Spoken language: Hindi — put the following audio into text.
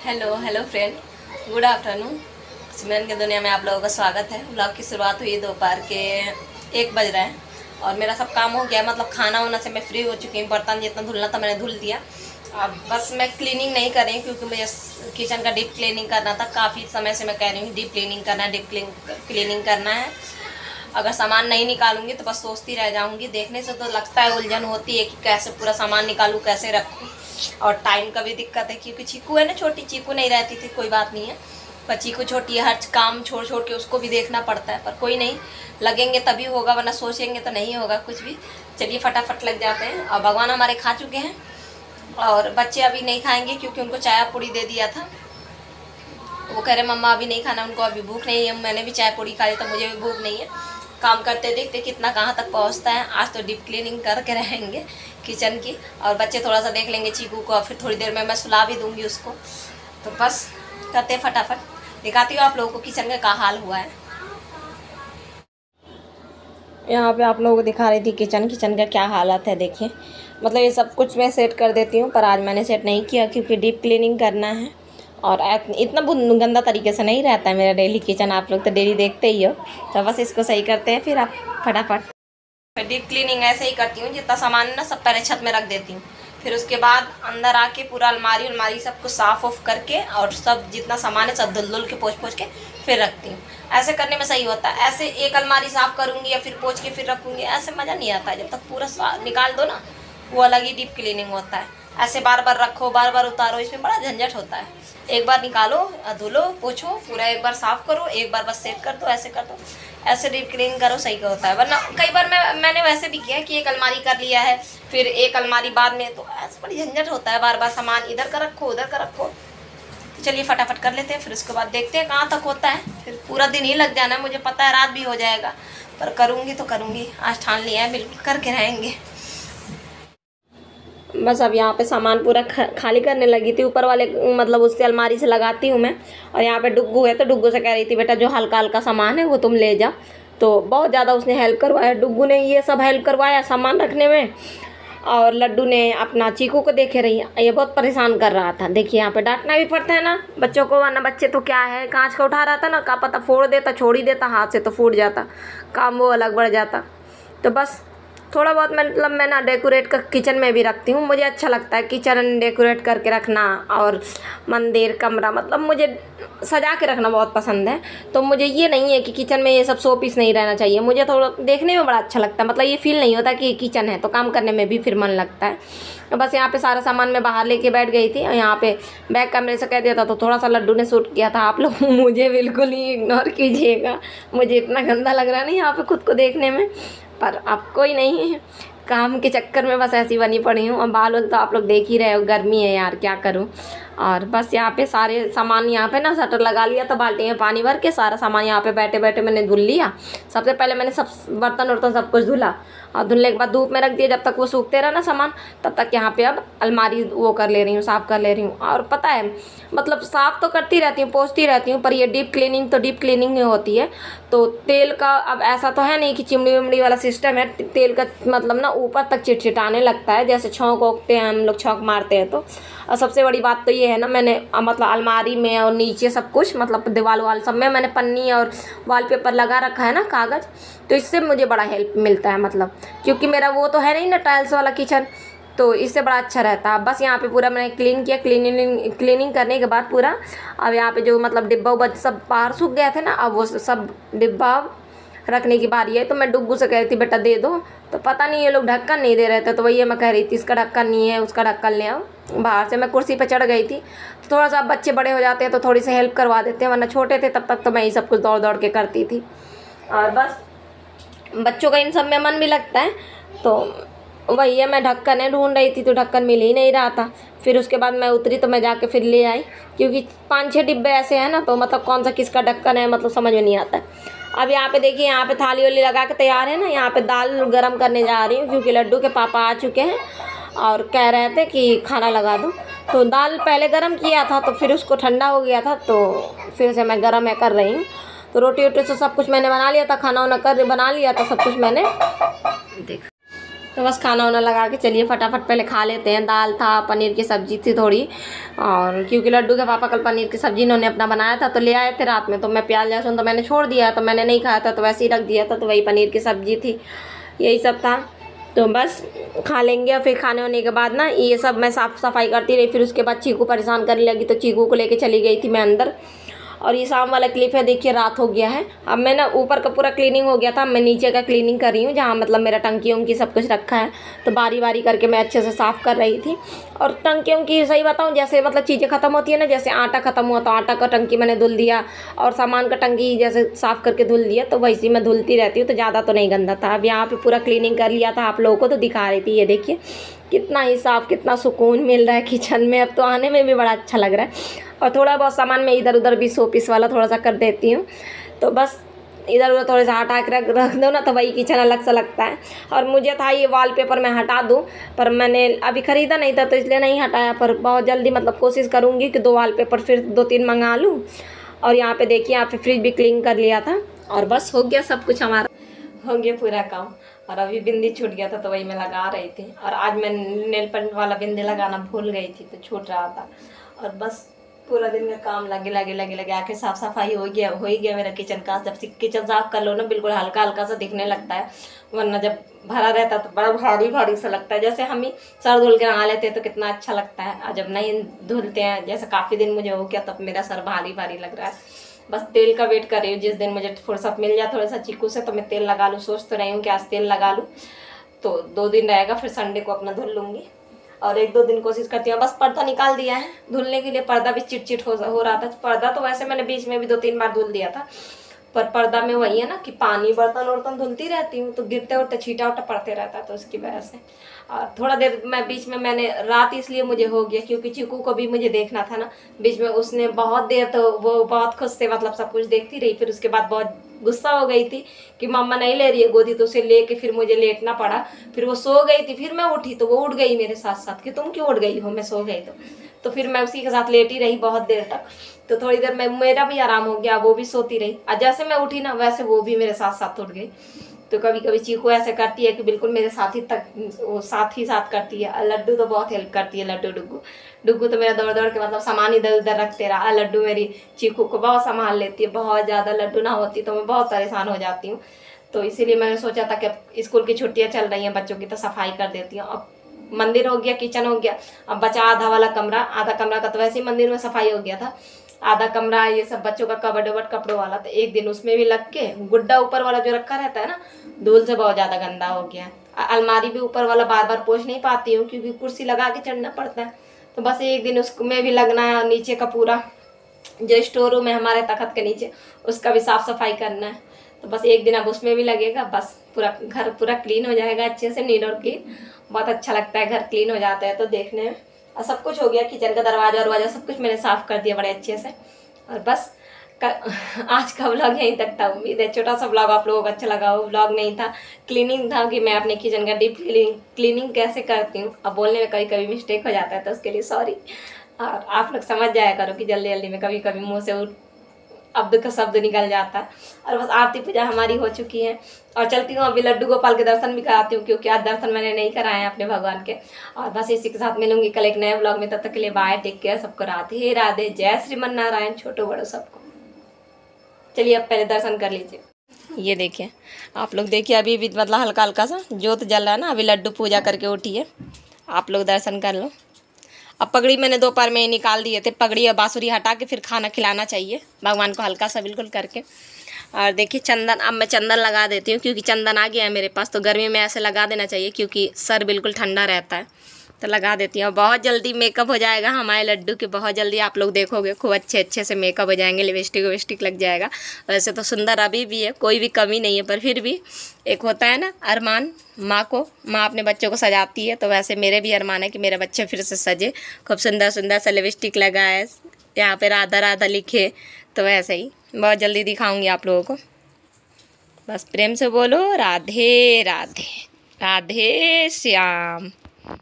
Hello hello friend, good afternoon. Simran की दुनिया में आप लोगों का स्वागत है। व्लॉग की शुरुआत हुई दोपहर के 1 बज रहे हैं और मेरा सब काम हो गया, मतलब खाना वाना से मैं फ्री हो चुकी हूँ। बर्तन जितना धुलना था मैंने धुल दिया। अब बस मैं क्लीनिंग नहीं कर रही हूँ क्योंकि मुझे किचन का डीप क्लीनिंग करना था। काफ़ी समय से मैं कह रही हूँ डीप क्लीनिंग करना है, डीप क्लीनिंग करना है। अगर सामान नहीं निकालूंगी तो बस सोचती रह जाऊंगी। देखने से तो लगता है उलझन होती है कि कैसे पूरा सामान निकालूँ, कैसे रखूँ। और टाइम का भी दिक्कत है क्योंकि चीकू है ना, छोटी चीकू नहीं रहती थी कोई बात नहीं है, पर चीकू छोटी है, हर काम छोड़ छोड़ के उसको भी देखना पड़ता है। पर कोई नहीं, लगेंगे तभी होगा, वरना सोचेंगे तो नहीं होगा कुछ भी। चलिए फटाफट लग जाते हैं। और भगवान हमारे खा चुके हैं और बच्चे अभी नहीं खाएंगे क्योंकि उनको चाय पूड़ी दे दिया था। वो कह रहे मम्मा अभी नहीं खाना, उनको अभी भूख नहीं है। मैंने भी चाय पूड़ी खा ली तो मुझे भी भूख नहीं है। काम करते देखते कितना कहाँ तक पहुँचता है। आज तो डीप क्लीनिंग करके रहेंगे किचन की, और बच्चे थोड़ा सा देख लेंगे चीकू को, और फिर थोड़ी देर में मैं सुला भी दूंगी उसको। तो बस करते फटाफट, दिखाती हूँ आप लोगों को किचन का क्या हाल हुआ है। यहाँ पे आप लोगों को दिखा रही थी किचन का क्या हालत है। देखिए, मतलब ये सब कुछ मैं सेट कर देती हूँ, पर आज मैंने सेट नहीं किया क्योंकि डीप क्लीनिंग करना है। और इतना गंदा तरीके से नहीं रहता है मेरा डेली किचन, आप लोग तो डेली देखते ही हो। तो बस इसको सही करते हैं फिर आप फटाफट। मैं डीप क्लीनिंग ऐसे ही करती हूँ, जितना सामान है ना सब पहले छत में रख देती हूँ। फिर उसके बाद अंदर आके पूरा अलमारी सब कुछ साफ़ ऑफ करके और सब जितना सामान है सब धुल के पोंछ के फिर रखती हूँ। ऐसे करने में सही होता है। ऐसे एक अलमारी साफ़ करूँगी या फिर पोंछ के फिर रखूँगी, ऐसे मज़ा नहीं आता है। जब तक पूरा निकाल दो ना, वो अलग ही डीप क्लीनिंग होता है। ऐसे बार बार रखो, बार बार उतारो, इसमें बड़ा झंझट होता है। एक बार निकालो, धुलो, पोछो, पूरा एक बार साफ़ करो, एक बार बस सेट कर दो, ऐसे कर दो। ऐसे डीप क्लीनिंग करो, सही का होता है। वरना कई बार मैंने वैसे भी किया है कि एक अलमारी कर लिया है, फिर एक अलमारी बाद में, तो ऐसे बड़ी झंझट होता है। बार बार सामान इधर का रखो, उधर का रखो। तो चलिए फटाफट कर लेते हैं, फिर उसके बाद देखते हैं कहाँ तक होता है। फिर पूरा दिन ही लग जाना है, मुझे पता है रात भी हो जाएगा, पर करूँगी तो करूँगी। आज ठान लिया है, बिल्कुल करके रहेंगे। बस अब यहाँ पे सामान पूरा खाली करने लगी थी। ऊपर वाले मतलब उससे अलमारी से लगाती हूँ मैं। और यहाँ पे डुग्गू है तो डुग्गू से कह रही थी बेटा जो हल्का हल्का सामान है वो तुम ले जा। तो बहुत ज़्यादा उसने हेल्प करवाया, डुग्गू ने ये सब हेल्प करवाया सामान रखने में। और लड्डू ने अपना चीकू को देखे रही, ये बहुत परेशान कर रहा था। देखिए यहाँ पे डांटना भी पड़ता है ना बच्चों को, वरना बच्चे तो क्या है, कांच का उठा रहा था ना, क्या पता फोड़ देता, छोड़ ही देता, हाथ से तो फूट जाता, काम वो अलग बढ़ जाता। तो बस थोड़ा बहुत मतलब मैं ना डेकोरेट कर किचन में भी रखती हूँ। मुझे अच्छा लगता है किचन डेकोरेट करके रखना, और मंदिर, कमरा, मतलब मुझे सजा के रखना बहुत पसंद है। तो मुझे ये नहीं है कि किचन में ये सब शो पीस नहीं रहना चाहिए। मुझे थोड़ा देखने में बड़ा अच्छा लगता है, मतलब ये फील नहीं होता कि किचन है, तो काम करने में भी फिर मन लगता है। तो बस यहाँ पे सारा सामान मैं बाहर लेके बैठ गई थी, और यहाँ पे बैक कैमरे से कह दिया था तो थोड़ा सा लड्डू ने शूट किया था। आप लोग मुझे बिल्कुल ही इग्नोर कीजिएगा, मुझे इतना गंदा लग रहा नहीं यहाँ पे खुद को देखने में, पर अब कोई नहीं है, काम के चक्कर में बस ऐसी बनी पड़ी हूँ। और बाल तो आप लोग देख ही रहे हो, गर्मी है यार, क्या करूँ। और बस यहाँ पे सारे सामान, यहाँ पे ना शटर लगा लिया था बाल्टी में पानी भर के, सारा सामान यहाँ पे बैठे बैठे मैंने धुल लिया। सबसे पहले मैंने सब बर्तन वर्तन सब कुछ धुला, और धुलने के बाद धूप में रख दिया। जब तक वो सूखते रहा ना सामान, तब तक यहाँ पे अब अलमारी वो कर ले रही हूँ, साफ़ कर ले रही हूँ। और पता है मतलब साफ़ तो करती रहती हूँ, पोंछती रहती हूँ, पर ये डीप क्लीनिंग तो डीप क्लीनिंग ही होती है। तो तेल का अब ऐसा तो है नहीं कि चिमड़ी विमड़ी वाला सिस्टम है, तेल का मतलब ना ऊपर तक चिटचिटाने लगता है, जैसे छौंक ओकते हैं हम लोग, छौंक मारते हैं तो। और सबसे बड़ी बात तो ये है ना, मैंने मतलब अलमारी में और नीचे सब कुछ, मतलब दीवार वाल सब में मैंने पन्नी और वॉलपेपर लगा रखा है ना, कागज़। तो इससे मुझे बड़ा हेल्प मिलता है, मतलब क्योंकि मेरा वो तो है नहीं ना टाइल्स वाला किचन, तो इससे बड़ा अच्छा रहता है। बस यहाँ पे पूरा मैंने क्लीन किया। क्लीनिंग करने के बाद पूरा अब यहाँ पे जो मतलब डिब्बा उब्बा सब बाहर सूख गए थे ना, अब वो सब डिब्बा रखने की बारी है। तो मैं डुग्गू से कह रही थी बेटा दे दो, तो पता नहीं ये लोग ढक्कन नहीं दे रहे थे, तो वही मैं कह रही थी इसका ढक्कन नहीं है, उसका ढक्कन ले आओ। बाहर से मैं कुर्सी पे चढ़ गई थी। तो थोड़ा सा बच्चे बड़े हो जाते हैं तो थोड़ी सी हेल्प करवा देते हैं, वरना छोटे थे तब तक तो मैं ये सब कुछ दौड़ दौड़ के करती थी। और बस बच्चों का इन सब में मन भी लगता है। तो वही है, मैं ढक्कन है ढूंढ रही थी तो ढक्कन मिल ही नहीं रहा था। फिर उसके बाद मैं उतरी तो मैं जाके फिर ले आई, क्योंकि 5-6 डिब्बे ऐसे हैं ना, तो मतलब कौन सा किसका ढक्कन है मतलब समझ में नहीं आता है। अब यहाँ पे देखिए, यहाँ पे थाली वाली लगा के तैयार है ना, यहाँ पे दाल गरम करने जा रही हूँ क्योंकि लड्डू के पापा आ चुके हैं और कह रहे थे कि खाना लगा दो। तो दाल पहले गरम किया था तो फिर उसको ठंडा हो गया था, तो फिर से मैं गरम है कर रही हूँ। तो रोटी वोटी से सब कुछ मैंने बना लिया था, खाना वाना कर बना लिया था सब कुछ मैंने। देख, तो बस खाना वाना लगा के चलिए फटाफट पहले खा लेते हैं। दाल था, पनीर की सब्जी थी थोड़ी, और क्योंकि लड्डू के पापा कल पनीर की सब्जी इन्होंने अपना बनाया था तो ले आए थे रात में, तो मैं प्याज लहसुन तो मैंने छोड़ दिया, तो मैंने नहीं खाया था तो वैसे ही रख दिया था, तो वही पनीर की सब्जी थी, यही सब था। तो बस खा लेंगे। और फिर खाने होने के बाद ना ये सब मैं साफ़ सफाई करती रही। फिर उसके बाद चीकू परेशान करने लगी तो चीकू को लेके चली गई थी मैं अंदर। और ये शाम वाला क्लिप है, देखिए रात हो गया है। अब मैं ना ऊपर का पूरा क्लीनिंग हो गया था, मैं नीचे का क्लीनिंग कर रही हूँ जहाँ मतलब मेरा टंकी उंकी सब कुछ रखा है। तो बारी बारी करके मैं अच्छे से साफ़ कर रही थी। और टंकियों की सही बताऊँ, जैसे मतलब चीज़ें ख़त्म होती है ना, जैसे आटा ख़त्म हुआ तो आटा का टंकी मैंने धुल दिया, और सामान का टंकी जैसे साफ़ करके धुल दिया, तो वैसे मैं धुलती रहती हूँ, तो ज़्यादा तो नहीं गंदा था। अब यहाँ पर पूरा क्लीनिंग कर लिया था, आप लोगों को तो दिखा रही थी। ये देखिए कितना ही साफ़, कितना सुकून मिल रहा है किचन में। अब तो आने में भी बड़ा अच्छा लग रहा है। और थोड़ा बहुत सामान मैं इधर उधर भी शोपीस वाला थोड़ा सा कर देती हूँ, तो बस इधर उधर थोड़े सा हटा के रख दो ना, तो वही किचन अलग सा लगता है। और मुझे था ये वॉलपेपर मैं हटा दूँ, पर मैंने अभी ख़रीदा नहीं था तो इसलिए नहीं हटाया। पर बहुत जल्दी मतलब कोशिश करूँगी कि 2 वॉलपेपर फिर 2-3 मंगा लूँ। और यहाँ पे देखिए, यहाँ पे फ्रिज भी क्लीन कर लिया था, और बस हो गया सब कुछ, हमारा हो गया पूरा काम। और अभी बिंदी छूट गया था तो वही मैं लगा रही थी। और आज मैं नेल पेंट वाला बिंदी लगाना भूल गई थी तो छूट रहा था। और बस पूरा दिन में काम लगे आके साफ सफाई हो ही गया मेरा किचन का। जब किचन साफ कर लो ना, बिल्कुल हल्का हल्का सा दिखने लगता है, वरना जब भरा रहता तो बड़ा भारी भारी सा लगता है। जैसे हम ही सर धुल के नहा लेते हैं तो कितना अच्छा लगता है, और जब नहीं धुलते हैं, जैसे काफ़ी दिन मुझे हो गया, तब मेरा सर भारी भारी लग रहा है। बस तेल का वेट कर रही हूँ, जिस दिन मुझे फुर्सत मिल जाए थोड़ा सा चीकू से तो मैं तेल लगा लूँ। सोच तो रही हूँ कि आज तेल लगा लूँ, तो 2 दिन रहेगा, फिर संडे को अपना धुल लूँगी। और 1-2 दिन कोशिश करती हूँ। बस पर्दा निकाल दिया है धुलने के लिए, पर्दा भी चिट हो रहा था। पर्दा तो वैसे मैंने बीच में भी 2-3 बार धुल दिया था, पर पर्दा में वही है ना कि पानी बर्तन वर्तन धुलती रहती हूँ तो गिरते उठते छीटा उठा पड़ते रहता है, तो उसकी वजह से। और थोड़ा देर मैं बीच में मैंने रात इसलिए मुझे हो गया क्योंकि चीकू को भी मुझे देखना था ना बीच में। उसने बहुत देर तो वो बहुत खुश से मतलब सब कुछ देखती रही, फिर उसके बाद बहुत गुस्सा हो गई थी कि मम्मा नहीं ले रही है गोदी, तो उसे लेके फिर मुझे लेटना पड़ा। फिर वो सो गई थी, फिर मैं उठी तो वो उठ गई मेरे साथ साथ कि तुम क्यों उठ गई हो, मैं सो गई तो फिर मैं उसी के साथ लेटी रही बहुत देर तक। तो थोड़ी देर में मेरा भी आराम हो गया, वो भी सोती रही। और जैसे मैं उठी ना वैसे वो भी मेरे साथ साथ उठ गई। तो कभी कभी चीकू ऐसे करती है कि बिल्कुल मेरे साथ ही साथ करती है। लड्डू तो बहुत हेल्प करती है, डुग्गू तो मेरा दौड़ दौड़ के मतलब सामान इधर उधर रखते रहा। लड्डू मेरी चीकू को बहुत संभाल लेती है, बहुत ज़्यादा लड्डू ना होती तो मैं बहुत परेशान हो जाती हूँ। तो इसीलिए मैंने सोचा था कि अब स्कूल की छुट्टियाँ चल रही हैं बच्चों की, तो सफाई कर देती हूँ। अब मंदिर हो गया, किचन हो गया, अब बचा आधा वाला कमरा। आधा कमरा का तो वैसे ही मंदिर में सफाई हो गया था, आधा कमरा ये सब बच्चों का कबर्ड वबर्ड कपड़ों वाला, तो एक दिन उसमें भी लग के गुड्डा ऊपर वाला जो रखा रहता है ना, धूल से बहुत ज़्यादा गंदा हो गया। अलमारी भी ऊपर वाला बार बार पोंछ नहीं पाती हूँ क्योंकि कुर्सी लगा के चढ़ना पड़ता है, तो बस एक दिन उसमें भी लगना है। नीचे का पूरा जो स्टोर रूम है हमारे तखत के नीचे, उसका भी साफ सफाई करना है, तो बस एक दिन अब उसमें भी लगेगा। बस पूरा घर पूरा क्लीन हो जाएगा अच्छे से, नीट और क्लीन। बहुत अच्छा लगता है घर क्लीन हो जाता है तो देखने में। और सब कुछ हो गया, किचन का दरवाजा सब कुछ मैंने साफ़ कर दिया बड़े अच्छे से। और बस आज का व्लॉग यहीं तक था। उम्मीद है छोटा सा व्लॉग आप लोगों को अच्छा लगा हो। व्लॉग नहीं था, क्लीनिंग था कि मैं अपने किचन का डीप क्लीनिंग कैसे करती हूँ। अब बोलने में कभी कभी मिस्टेक हो जाता है तो उसके लिए सॉरी। और आप लोग समझ जाया करो कि जल्दी जल्दी में कभी कभी मुँह से अब्द का शब्द निकल जाता है। और बस आरती पूजा हमारी हो चुकी है और चलती हूँ अभी लड्डू गोपाल के दर्शन भी कराती हूँ क्योंकि आज दर्शन मैंने नहीं कराए हैं अपने भगवान के। और बस इसी के साथ मिलूंगी कल एक नए व्लॉग में, तब तक के लिए बाय, टेक केयर, सबको राधे राधे, जय श्रीमन नारायण, छोटो बड़ो सबको। चलिए अब पहले दर्शन कर लीजिए। ये देखिए आप लोग, देखिए अभी भी मतलब हल्का हल्का सा जोत जल रहा है ना। अभी लड्डू पूजा करके उठी है, आप लोग दर्शन कर लो। अब पगड़ी मैंने दोपहर में ही निकाल दिए थे, पगड़ी और बाँसुरी हटा के फिर खाना खिलाना चाहिए भगवान को हल्का सा बिल्कुल करके। और देखिए चंदन, अब मैं चंदन लगा देती हूँ क्योंकि चंदन आ गया है मेरे पास, तो गर्मी में ऐसे लगा देना चाहिए क्योंकि सर बिल्कुल ठंडा रहता है, तो लगा देती हूँ। बहुत जल्दी मेकअप हो जाएगा हमारे लड्डू के, बहुत जल्दी आप लोग देखोगे खूब अच्छे से मेकअप हो जाएंगे, लिपस्टिक विपस्टिक लग जाएगा। वैसे तो सुंदर अभी भी है, कोई भी कमी नहीं है, पर फिर भी एक होता है ना अरमान माँ अपने बच्चों को सजाती है, तो वैसे मेरे भी अरमान है कि मेरे बच्चे फिर से सजे, खूब सुंदर सुंदर सा लिपस्टिक लगाए, यहाँ पे राधा राधा लिखे, तो वैसे ही बहुत जल्दी दिखाऊंगी आप लोगों को। बस प्रेम से बोलो राधे राधे, राधे श्याम।